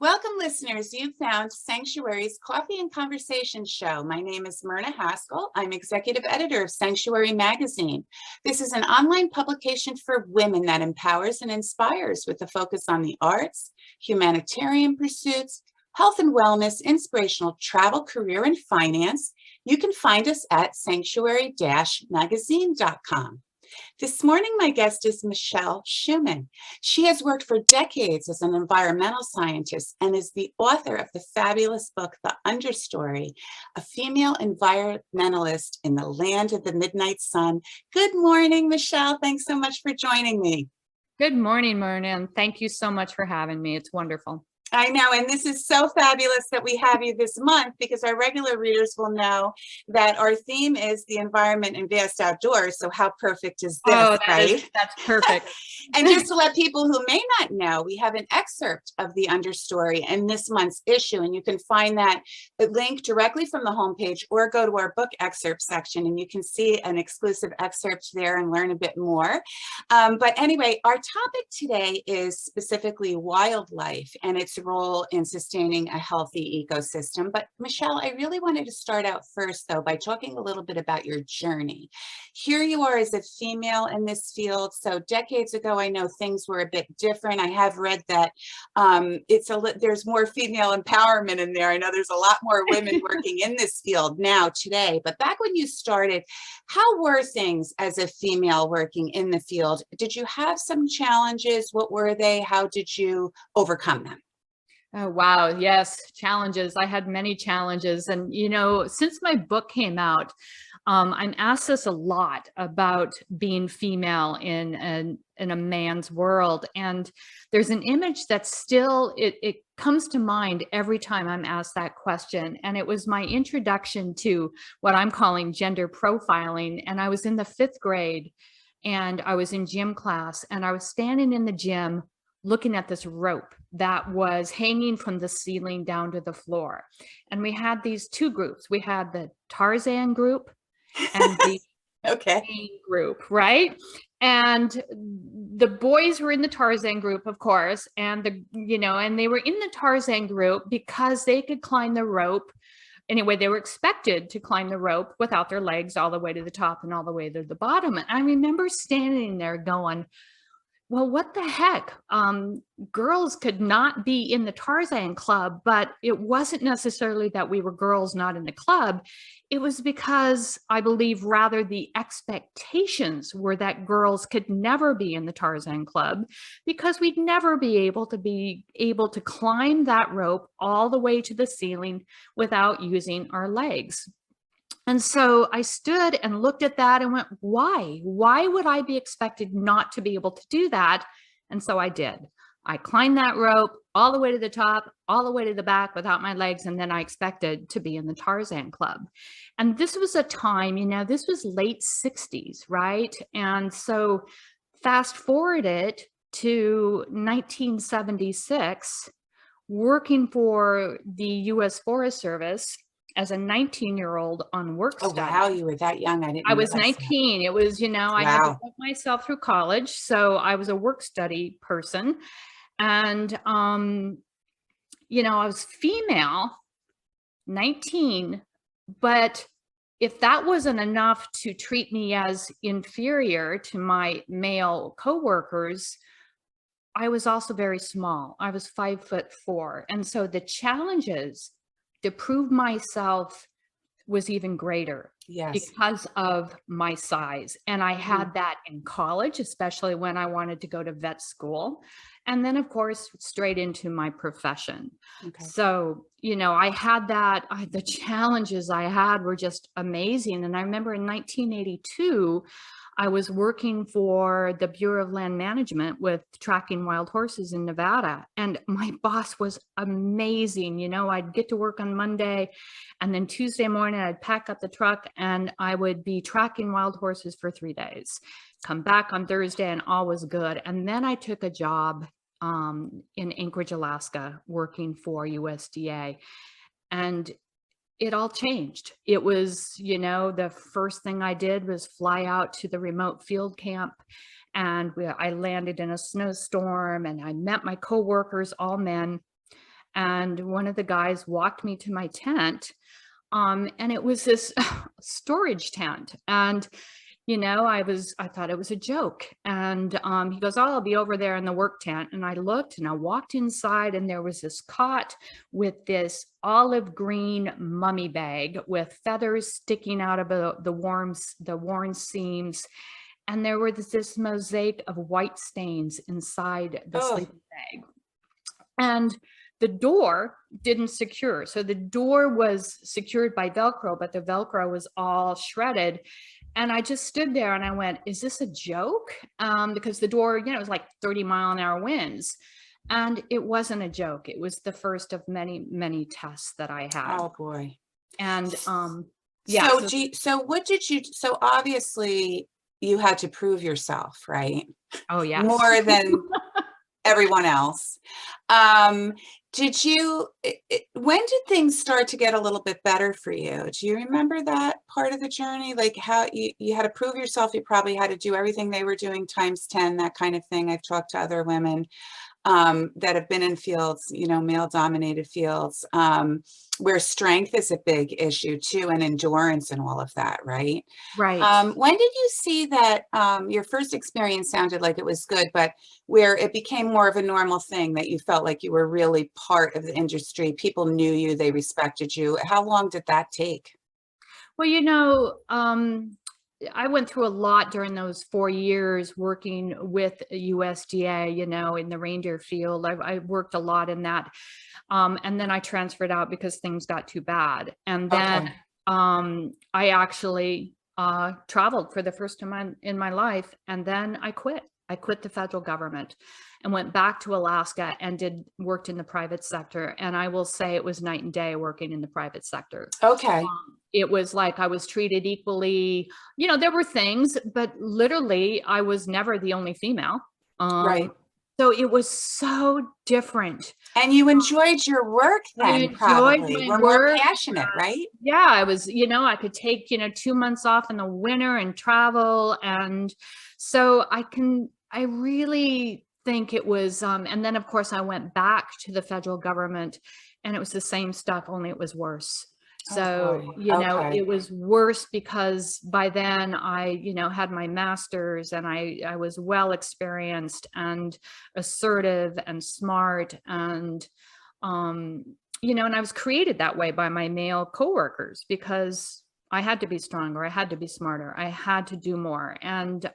Welcome, listeners. You've found Sanctuary's Coffee and Conversation show. My name is Myrna Haskell. I'm executive editor of Sanctuary magazine. This is an online publication for women that empowers and inspires with a focus on the arts, humanitarian pursuits, health and wellness, inspirational travel, career, and finance. You can find us at sanctuary-magazine.com. This morning, my guest is Michelle Schuman. She has worked for decades as an environmental scientist and is the author of the fabulous book, The Understory, a female environmentalist in the land of the midnight sun. Good morning, Michelle. Thanks so much for joining me. Good morning, Myrna, and thank you so much for having me. It's wonderful. I know, and this is so fabulous that we have you this month because our regular readers will know that our theme is the environment and vast outdoors. So how perfect is this, right? That's perfect. And just to let people who may not know, we have an excerpt of the Understory in this month's issue, and you can find that link directly from the homepage or go to our book excerpt section, and you can see an exclusive excerpt there and learn a bit more. But anyway, our topic today is specifically wildlife and its role in sustaining a healthy ecosystem. But Michelle, I really wanted to start out first, though, by talking a little bit about your journey. Here you are as a female in this field. So decades ago, I know things were a bit different. I have read that there's more female empowerment in there. I know there's a lot more women working in this field now today. But back when you started, how were things as a female working in the field? Did you have some challenges? What were they? How did you overcome them? Oh, wow. Yes. Challenges. I had many challenges. And, since my book came out, I'm asked this a lot about being female in a man's world. And there's an image that still, it comes to mind every time I'm asked that question. And it was my introduction to what I'm calling gender profiling. And I was in the 5th grade and I was in gym class and I was standing in the gym looking at this rope that was hanging from the ceiling down to the floor. And we had these two groups. We had the Tarzan group and the group, right? And the boys were in the Tarzan group, of course, and and they were in the Tarzan group because they could climb the rope. Anyway, they were expected to climb the rope without their legs all the way to the top and all the way to the bottom. And I remember standing there going, well, what the heck? Girls could not be in the Tarzan club, but it wasn't necessarily that we were girls not in the club. It was because I believe rather the expectations were that girls could never be in the Tarzan club because we'd never be able to climb that rope all the way to the ceiling without using our legs. And so I stood and looked at that and went, why? Why would I be expected not to be able to do that? And so I did. I climbed that rope all the way to the top, all the way to the back without my legs. And then I expected to be in the Tarzan club. And this was a time, this was late 60s, right? And so fast forward it to 1976, working for the U.S. Forest Service as a 19-year-old on work study. Oh, wow, you were that young. I was 19. That. It was, Wow. I had to put myself through college. So I was a work study person. And, I was female, 19, but if that wasn't enough to treat me as inferior to my male coworkers, I was also very small. I was 5'4". And so the challenges to prove myself was even greater because of my size. And I had that in college, especially when I wanted to go to vet school. And then, of course, straight into my profession. Okay. So, I had that, the challenges I had were just amazing. And I remember in 1982, I was working for the Bureau of Land Management with tracking wild horses in Nevada. And my boss was amazing. I'd get to work on Monday and then Tuesday morning I'd pack up the truck and I would be tracking wild horses for 3 days, come back on Thursday and all was good. And then I took a job in Anchorage, Alaska, working for USDA. And it all changed. It was, the first thing I did was fly out to the remote field camp and I landed in a snowstorm and I met my coworkers, all men. And one of the guys walked me to my tent, and it was this storage tent. And I thought it was a joke. And he goes, "Oh, I'll be over there in the work tent." And I looked and I walked inside, and there was this cot with this olive green mummy bag with feathers sticking out of the worn seams. And there was this mosaic of white stains inside the Oh, sleeping bag. And the door didn't secure. So the door was secured by Velcro, but the Velcro was all shredded. And I just stood there and I went, "Is this a joke?" Because the door, it was like 30-mile-an-hour winds. And it wasn't a joke. It was the first of many, many tests that I had. oh boy. And yeah. So what did you, so obviously you had to prove yourself, right? Oh, yes. More than everyone else. When did things start to get a little bit better for you? Do you remember that part of the journey? Like how you had to prove yourself, you probably had to do everything they were doing times 10, that kind of thing. I've talked to other women that have been in fields, male dominated fields, where strength is a big issue too, and endurance and all of that, right? Right. When did you see that your first experience sounded like it was good, but where it became more of a normal thing, that you felt like you were really part of the industry, people knew you, they respected you? How long did that take? Well, I went through a lot during those 4 years working with USDA, in the reindeer field. I worked a lot in that. And then I transferred out because things got too bad. And then Okay. I actually traveled for the first time in my life. And then I quit. I quit the federal government and went back to Alaska and worked in the private sector. And I will say it was night and day working in the private sector. Okay. It was like I was treated equally. There were things, but literally I was never the only female. Right. So it was so different. And you enjoyed your work I then, enjoyed probably. my We're more work. passionate, right? Yeah, I was, I could take, 2 months off in the winter and travel. And so I really think it was, and then of course I went back to the federal government and it was the same stuff, only it was worse. So, Oh boy. Okay. it was worse because by then I, had my master's and I was well experienced and assertive and smart and, and I was created that way by my male coworkers because I had to be stronger. I had to be smarter. I had to do more. And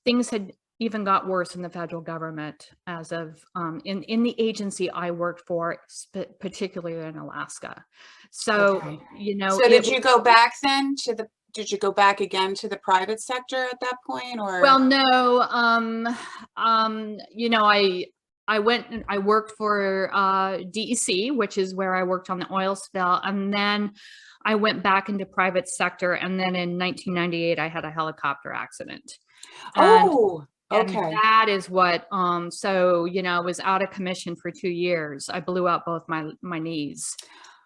things had even got worse in the federal government as of in the agency I worked for, particularly in Alaska. So, Okay. So did you go back then did you go back again to the private sector at that point, or? Well, no, I went and I worked for DEC, which is where I worked on the oil spill. And then I went back into private sector. And then in 1998, I had a helicopter accident. Oh, And okay. that is what, so, I was out of commission for 2 years. I blew out both my knees.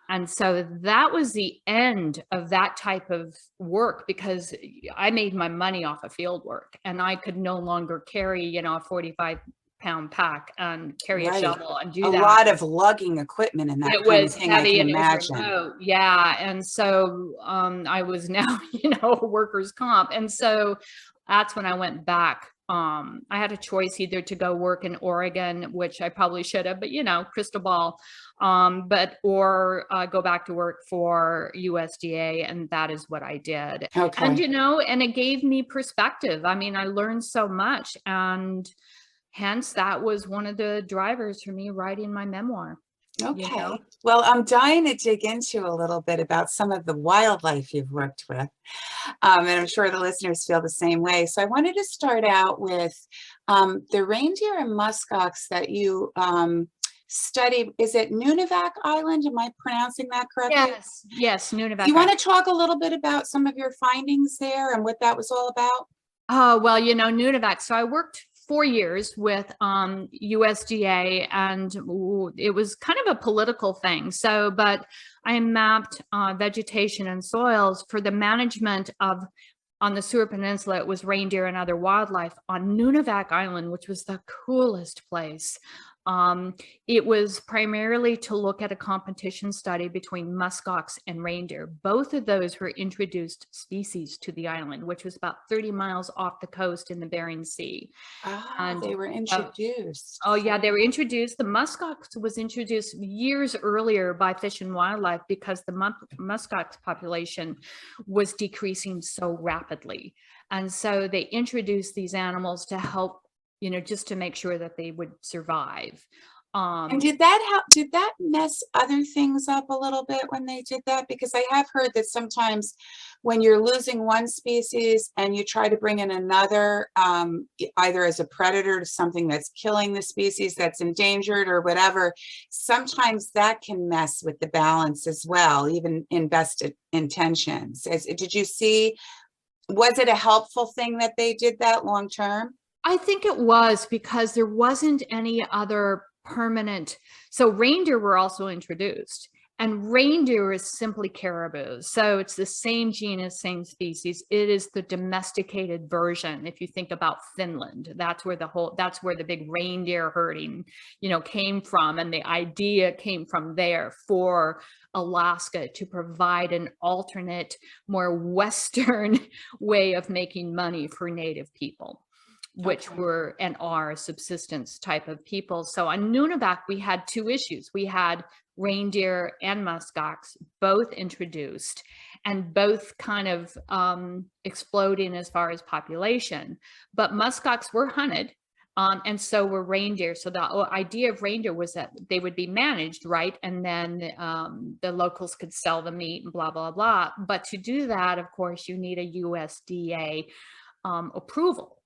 And so that was the end of that type of work because I made my money off of field work and I could no longer carry, a 45-pound pack and carry a shovel and do A that. lot of lugging equipment and that It kind was of thing, heavy I and can it was imagine. remote. Yeah. And so I was now, workers' comp. And so that's when I went back. I had a choice either to go work in Oregon, which I probably should have, but crystal ball, or go back to work for USDA. And that is what I did. Okay. And, and it gave me perspective. I mean, I learned so much and hence that was one of the drivers for me writing my memoir. Okay. Well, I'm dying to dig into a little bit about some of the wildlife you've worked with. And I'm sure the listeners feel the same way. So I wanted to start out with the reindeer and muskox that you studied. Is it Nunivak Island? Am I pronouncing that correctly? Yes, Nunivak. You want to talk a little bit about some of your findings there and what that was all about? Oh, well, Nunivak. So I worked 4 years with USDA and it was kind of a political thing. So, but I mapped vegetation and soils for the management of, on the Seward Peninsula, it was reindeer and other wildlife on Nunivak Island, which was the coolest place. It was primarily to look at a competition study between muskox and reindeer. Both of those were introduced species to the island, which was about 30 miles off the coast in the Bering Sea. Ah, And they were introduced. oh yeah, they were introduced. The muskox was introduced years earlier by Fish and Wildlife because the muskox population was decreasing so rapidly. And so they introduced these animals to help, just to make sure that they would survive. And did that mess other things up a little bit when they did that? Because I have heard that sometimes when you're losing one species and you try to bring in another, either as a predator to something that's killing the species that's endangered or whatever, sometimes that can mess with the balance as well, even in best intentions. Did you see, was it a helpful thing that they did that long term? I think it was because there wasn't any other permanent. So reindeer were also introduced, and reindeer is simply caribou. So it's the same genus, same species. It is the domesticated version. If you think about Finland, that's where the big reindeer herding, came from. And the idea came from there for Alaska to provide an alternate, more Western way of making money for Native people, which were and are subsistence type of people. So on Nunivak, we had two issues. We had reindeer and muskox both introduced and both kind of exploding as far as population. But muskox were hunted, and so were reindeer. So the idea of reindeer was that they would be managed, right? And then the locals could sell the meat and blah, blah, blah. But to do that, of course, you need a USDA approval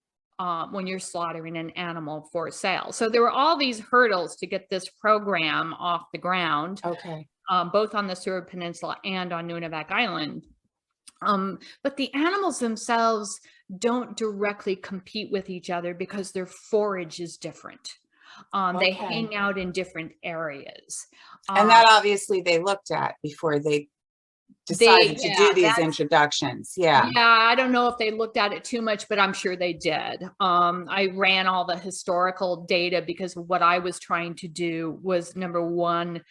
when you're slaughtering an animal for sale. So there were all these hurdles to get this program off the ground, both on the Seward Peninsula and on Nunivak Island. But the animals themselves don't directly compete with each other because their forage is different. They hang out in different areas. And that obviously they looked at before they decided to do these introductions. Yeah, I don't know if they looked at it too much, but I'm sure they did. I ran all the historical data because what I was trying to do was, number one,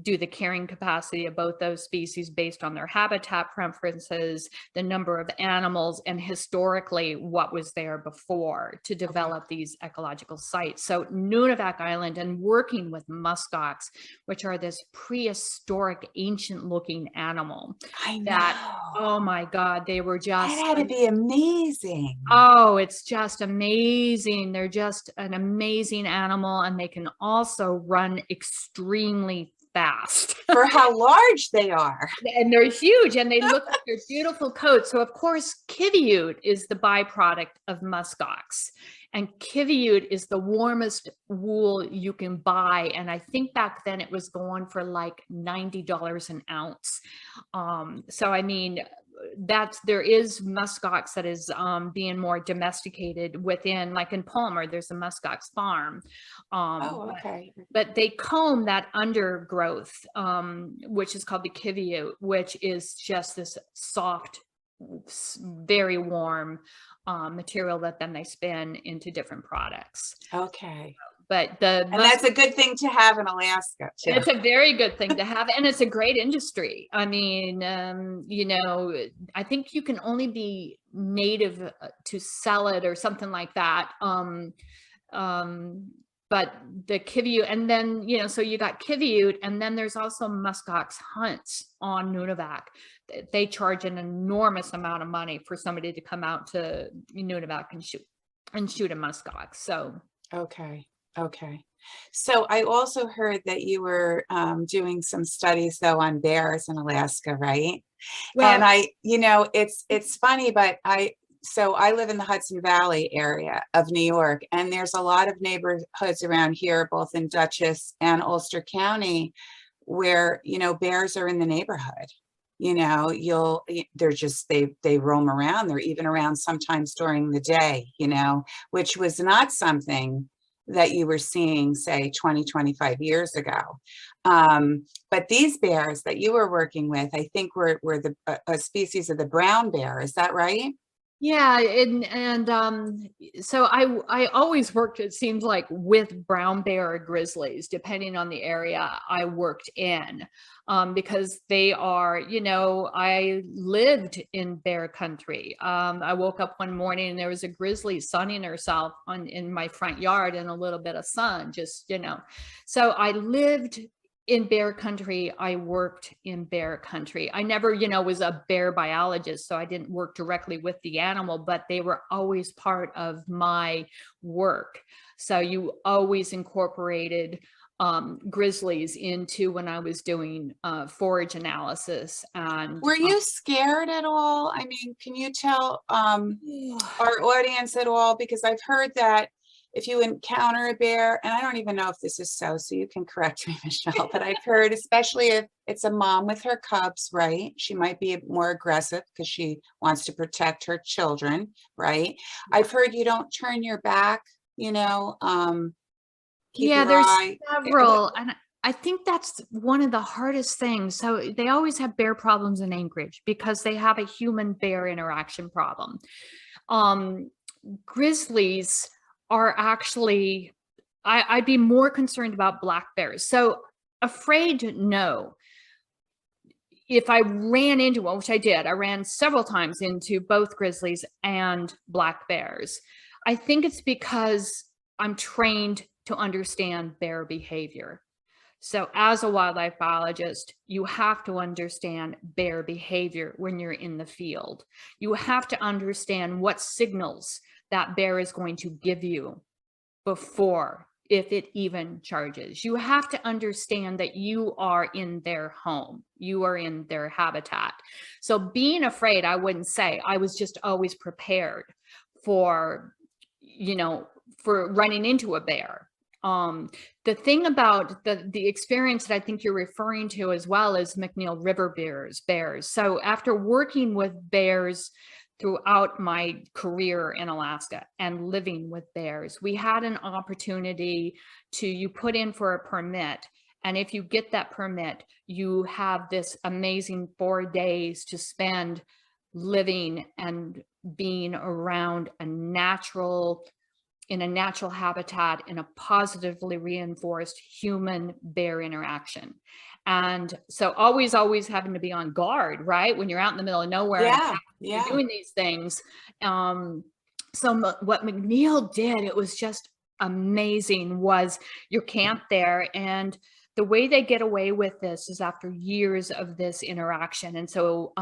do the carrying capacity of both those species based on their habitat preferences, the number of animals, and historically what was there before to develop these ecological sites. So Nunivak Island, and working with muskox, which are this prehistoric, ancient looking animal. I know. Oh my God, they were just— that had to be amazing. Oh, it's just amazing. They're just an amazing animal, and they can also run extremely fast. For how large they are. And they're huge, and they look like their beautiful coats. So of course, kiviute is the byproduct of muskox. And kiviute is the warmest wool you can buy. And I think back then it was going for like $90 an ounce. So, I mean, there is muskox that is being more domesticated within, like in Palmer, there's a muskox farm. But they comb that undergrowth, which is called the kiviute, which is just this soft, very warm material that then they spin into different products. But and that's a good thing to have in Alaska too. It's a very good thing to have, and it's a great industry. I mean, I think you can only be native to sell it or something like that. But the kiviute, and then, so you got kiviute, and then there's also muskox hunts on Nunivak. They charge an enormous amount of money for somebody to come out to Nunivak and shoot a muskox. So okay. So I also heard that you were doing some studies though on bears in Alaska, right? Well, and it's funny, but I live in the Hudson Valley area of New York, and there's a lot of neighborhoods around here, both in Dutchess and Ulster County, where, bears are in the neighborhood. They're just, they roam around. They're even around sometimes during the day, which was not something that you were seeing, say, 20, 25 years ago. But these bears that you were working with, I think were a species of the brown bear. Is that right? Yeah, so I always worked, it seems like, with brown bear or grizzlies, depending on the area I worked in, because they are, I lived in bear country. I woke up one morning and there was a grizzly sunning herself in my front yard in a little bit of sun, just, so I lived in bear country. I worked in bear country. I never, was a bear biologist, so I didn't work directly with the animal, but they were always part of my work. So you always incorporated grizzlies into when I was doing forage analysis. And were you scared at all? I mean, can you tell our audience at all? Because I've heard that if you encounter a bear, and I don't even know if this is so you can correct me, Michelle, but I've heard, especially if it's a mom with her cubs, right? She might be more aggressive because she wants to protect her children, right? I've heard you don't turn your back, keep your there's eye. several, and I think that's one of the hardest things. So they always have bear problems in Anchorage because they have a human bear interaction problem. Grizzlies are actually, I'd be more concerned about black bears. So afraid, no. If I ran into one, which I did, I ran several times into both grizzlies and black bears. I think it's because I'm trained to understand bear behavior. So as a wildlife biologist, you have to understand bear behavior when you're in the field. You have to understand what signals that bear is going to give you before, if it even charges. You have to understand that you are in their home, you are in their habitat. So being afraid, I wouldn't say. I was just always prepared for, for running into a bear. The thing about the experience that I think you're referring to as well is Mcneil River bears. So after working with bears throughout my career in Alaska and living with bears, we had an opportunity you put in for a permit. And if you get that permit, you have this amazing 4 days to spend living and being around in a natural habitat, in a positively reinforced human bear interaction. And so always having to be on guard, right? When you're out in the middle of nowhere, and you're doing these things. So what Mcneil did, it was just amazing, was you camp there, and the way they get away with this is after years of this interaction. And so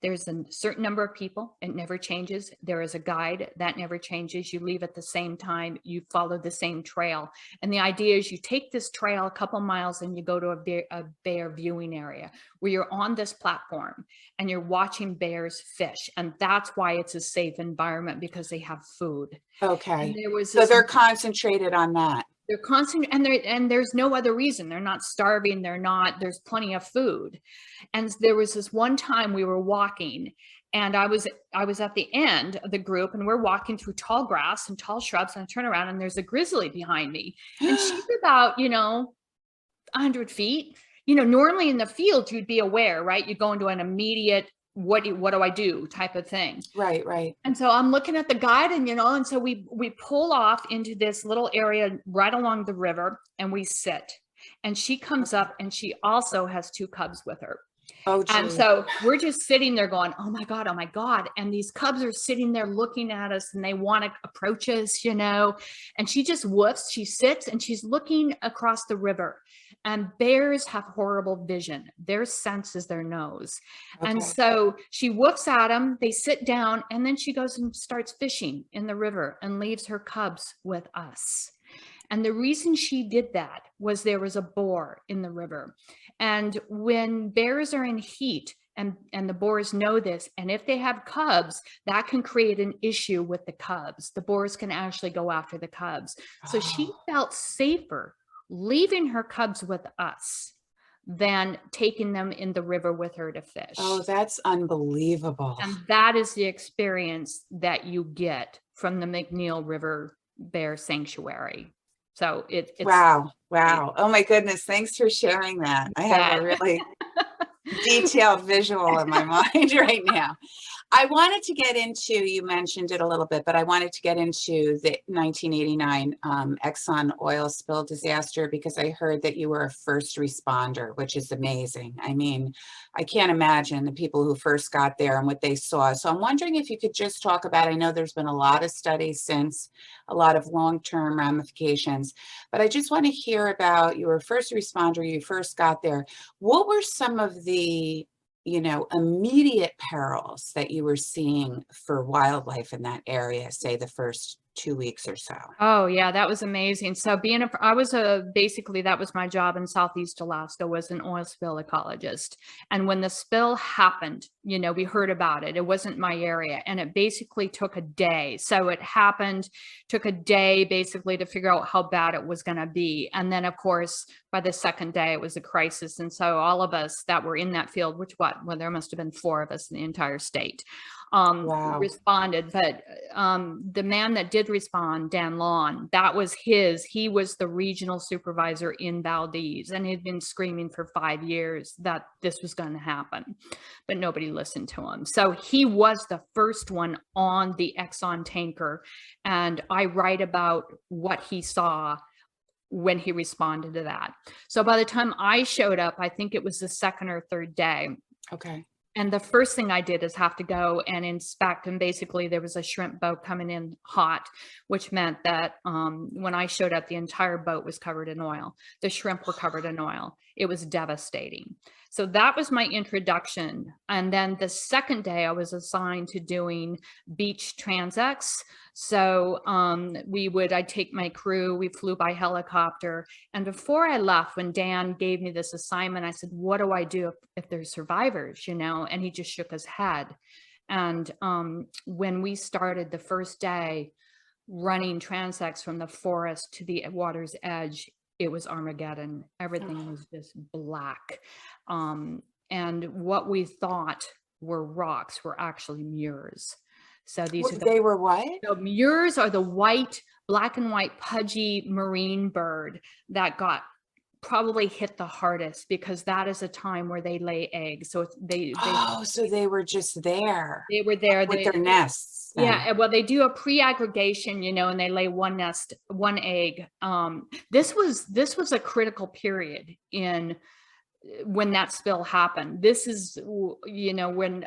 there's a certain number of people, it never changes. There is a guide that never changes. You leave at the same time, you follow the same trail. And the idea is you take this trail a couple miles and you go to a bear viewing area where you're on this platform and you're watching bears fish. And that's why it's a safe environment, because they have food. Okay. So they're concentrated on that. They're constant, and there's no other reason. They're not starving. There's plenty of food. And there was this one time we were walking, and I was at the end of the group, and we're walking through tall grass and tall shrubs, and I turn around and there's a grizzly behind me, and she's about 100 feet. Normally in the field you'd be aware, right? You go into an immediate what do I do type of thing. Right. And so I'm looking at the guide, and so we pull off into this little area right along the river, and we sit, and she comes up, and she also has 2 cubs with her. Oh, geez. And so we're just sitting there going, oh my God. And these cubs are sitting there looking at us, and they want to approach us, and she just whoofs, she sits, and she's looking across the river. And bears have horrible vision. Their sense is their nose. Okay. And so she woofs at them, they sit down, and then she goes and starts fishing in the river and leaves her cubs with us. And the reason she did that was there was a boar in the river. And when bears are in heat, and the boars know this, and if they have cubs, that can create an issue with the cubs. The boars can actually go after the cubs. So she felt safer leaving her cubs with us than taking them in the river with her to fish. Oh, that's unbelievable. And that is the experience that you get from the Mcneil River Bear Sanctuary. So it's wow. Oh my goodness. Thanks for sharing that. I have a really detailed visual in my mind right now. I wanted to get into, you mentioned it a little bit, but I wanted to get into the 1989 Exxon oil spill disaster because I heard that you were a first responder, which is amazing. I mean, I can't imagine the people who first got there and what they saw. So I'm wondering if you could just talk about, I know there's been a lot of studies since, a lot of long-term ramifications, but I just want to hear about, you were a first responder, you first got there. What were some of the immediate perils that you were seeing for wildlife in that area, say the first 2 weeks or so? Oh yeah, that was amazing. So basically that was my job in Southeast Alaska, was an oil spill ecologist. And when the spill happened, we heard about it. It wasn't my area, and it basically took a day. So it happened, took a day basically to figure out how bad it was going to be. And then of course, by the second day it was a crisis. And so all of us that were in that field, well, there must have been 4 of us in the entire state, Wow. responded. But the man that did respond, Dan Lawn, he was the regional supervisor in Valdez, and he'd been screaming for 5 years that this was going to happen, but nobody listened to him. So he was the first one on the Exxon tanker, and I write about what he saw when he responded to that. So by the time I showed up, I think it was the second or third day. Okay. And the first thing I did is have to go and inspect. And basically there was a shrimp boat coming in hot, which meant that when I showed up, the entire boat was covered in oil. The shrimp were covered in oil. It was devastating. So that was my introduction. And then the second day I was assigned to doing beach transects. So I'd take my crew, we flew by helicopter. And before I left, when Dan gave me this assignment, I said, what do I do if there's survivors, And he just shook his head. And when we started the first day running transects from the forest to the water's edge, it was Armageddon. Everything was just black. And what we thought were rocks were actually mures. So They were what? So mures are the black and white pudgy marine bird that probably hit the hardest, because that is a time where they lay eggs. So So they were just there. They were there with their nests. Then. Yeah, well, they do a pre-aggregation, and they lay one egg. This was a critical period when that spill happened. This is, when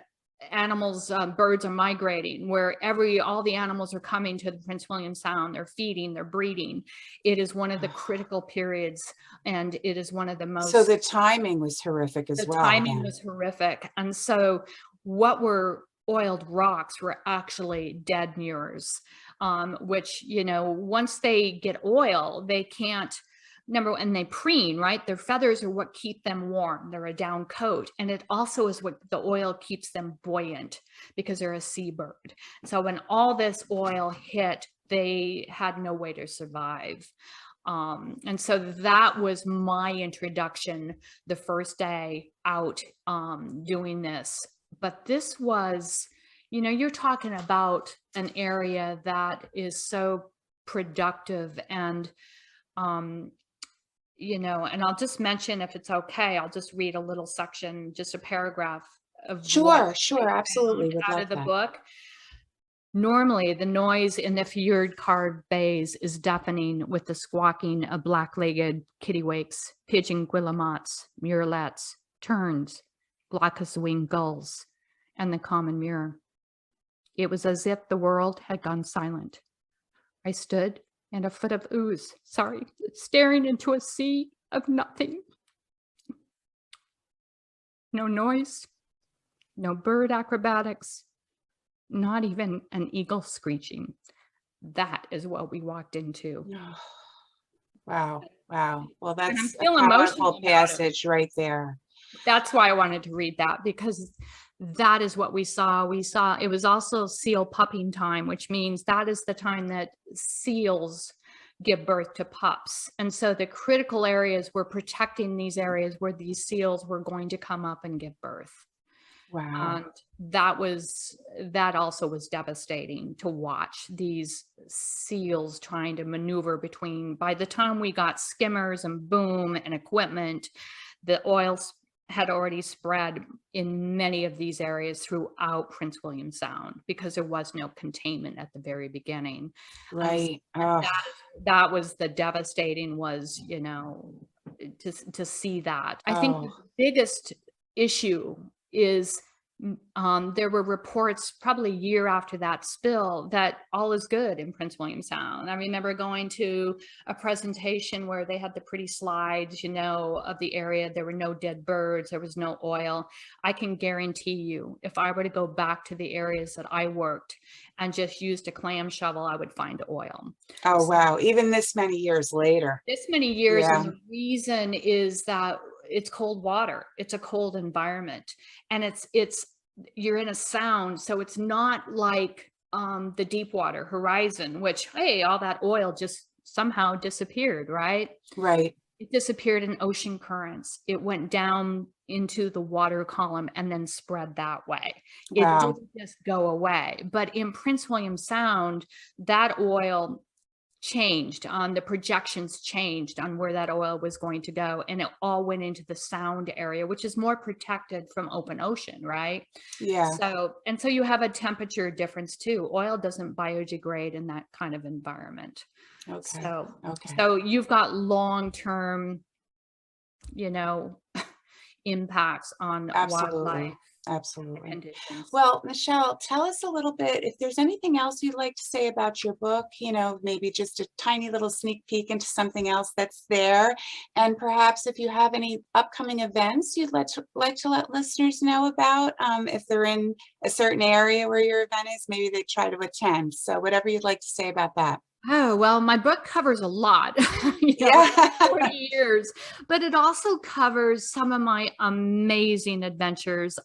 animals, birds are migrating, where all the animals are coming to the Prince William Sound. They're feeding, they're breeding. It is one of the critical periods, and it is one of the most. So the timing was horrific as well. The timing was horrific. And so what were oiled rocks were actually dead mures, which, once they get oil, they can't, and they preen, right? Their feathers are what keep them warm. They're a down coat. And it also is what the oil keeps them buoyant, because they're a seabird. So when all this oil hit, they had no way to survive. And so that was my introduction the first day out doing this. But this was, you're talking about an area that is so productive, and and I'll just mention, if it's okay, I'll just read a little section, just a paragraph of Sure, absolutely. Out of the book. Normally, the noise in the fjord-carved bays is deafening, with the squawking of black-legged kittiwakes, pigeon guillemots, murrelets, terns, glaucous-winged gulls, and the common murre. It was as if the world had gone silent. I stood and a foot of ooze, staring into a sea of nothing. No noise, no bird acrobatics, not even an eagle screeching. That is what we walked into. Wow. Well, that's a powerful passage right there. That's why I wanted to read that, because that is what we saw. It was also seal pupping time, which means that is the time that seals give birth to pups. And so the critical areas, were protecting these areas where these seals were going to come up and give birth. Wow. And that also was devastating to watch, these seals trying to maneuver between. By the time we got skimmers and boom and equipment, the oil had already spread in many of these areas throughout Prince William Sound because there was no containment at the very beginning. And so Right. Oh, that was the devastating was, to see that. I think the oh, biggest issue is there were reports probably a year after that spill that all is good in Prince William Sound. I remember going to a presentation where they had the pretty slides, of the area. There were no dead birds. There was no oil. I can guarantee you, if I were to go back to the areas that I worked and just used a clam shovel, I would find oil. oh, wow. Even this many years later. This many years, Yeah. and the reason is that it's cold water. It's a cold environment, and you're in a sound, so it's not like the deep water horizon, which, hey, all that oil just somehow disappeared, right? Right. It disappeared in ocean currents. It went down into the water column and then spread that way. It Wow. didn't just go away. But in Prince William Sound, that oil changed on the projections changed on where that oil was going to go, and it all went into the sound area, which is more protected from open ocean, right? Yeah. So you have a temperature difference too. Oil doesn't biodegrade in that kind of environment. Okay. Okay. So you've got long-term impacts on Absolutely. wildlife Absolutely. conditions. Well, Michelle, tell us a little bit if there's anything else you'd like to say about your book, maybe just a tiny little sneak peek into something else that's there. And perhaps if you have any upcoming events you'd like to let listeners know about, if they're in a certain area where your event is, maybe they try to attend. So whatever you'd like to say about that. Oh, well, my book covers a lot, Yeah. 40 years, but it also covers some of my amazing adventures.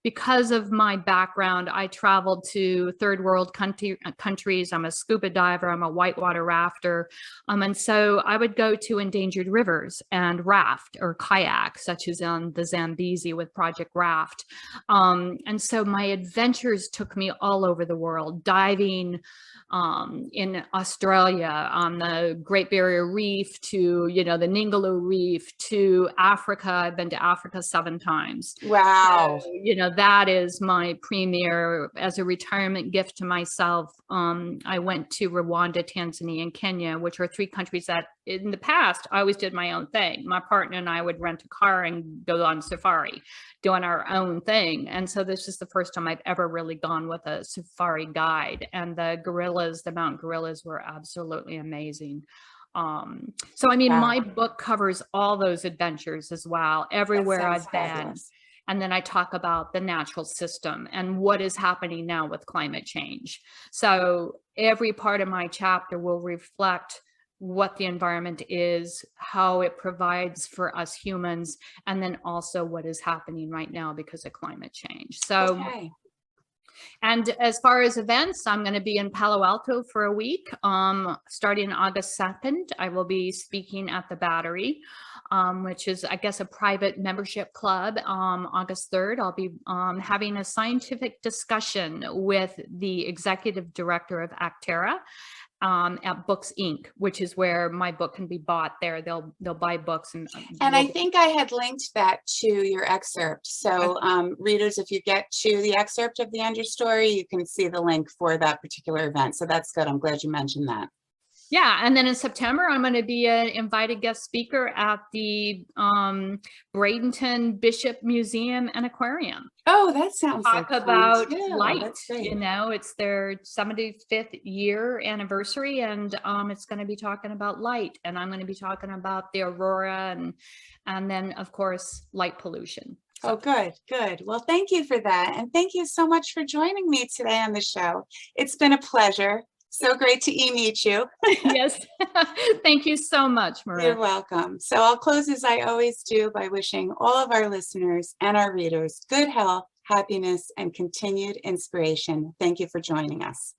Because of my background, I traveled to third world countries. I'm a scuba diver. I'm a whitewater rafter. And so I would go to endangered rivers and raft or kayak, such as on the Zambezi with Project Raft. And so my adventures took me all over the world, diving, in Australia on the Great Barrier Reef to, the Ningaloo Reef to Africa. I've been to Africa 7 times. Wow. So, that is my premier as a retirement gift to myself. I went to Rwanda, Tanzania, and Kenya, which are 3 countries that in the past, I always did my own thing. My partner and I would rent a car and go on safari, doing our own thing. And so this is the first time I've ever really gone with a safari guide. And the mountain gorillas were absolutely amazing. So, I mean, Wow. my book covers all those adventures as well, everywhere I've been. Fabulous. And then I talk about the natural system and what is happening now with climate change. So every part of my chapter will reflect what the environment is, how it provides for us humans, and then also what is happening right now because of climate change. So, Okay. and as far as events, I'm going to be in Palo Alto for a week. Starting August 2nd, I will be speaking at the Battery, which is, I guess, a private membership club. August 3rd, I'll be having a scientific discussion with the executive director of Actera at Books Inc., which is where my book can be bought there. They'll buy books. And I think I had linked that to your excerpt. So readers, if you get to the excerpt of the Understory, you can see the link for that particular event. So that's good. I'm glad you mentioned that. Yeah, and then in September, I'm going to be an invited guest speaker at the Bradenton Bishop Museum and Aquarium. Oh, that sounds Talk like about fun too. light. That's great. It's their 75th year anniversary, and it's going to be talking about light, and I'm going to be talking about the aurora, and then of course light pollution. So. Oh, good, good. Well, thank you for that, and thank you so much for joining me today on the show. It's been a pleasure. So great to meet you. Yes. Thank you so much, Myrna. You're welcome. So I'll close as I always do by wishing all of our listeners and our readers good health, happiness, and continued inspiration. Thank you for joining us.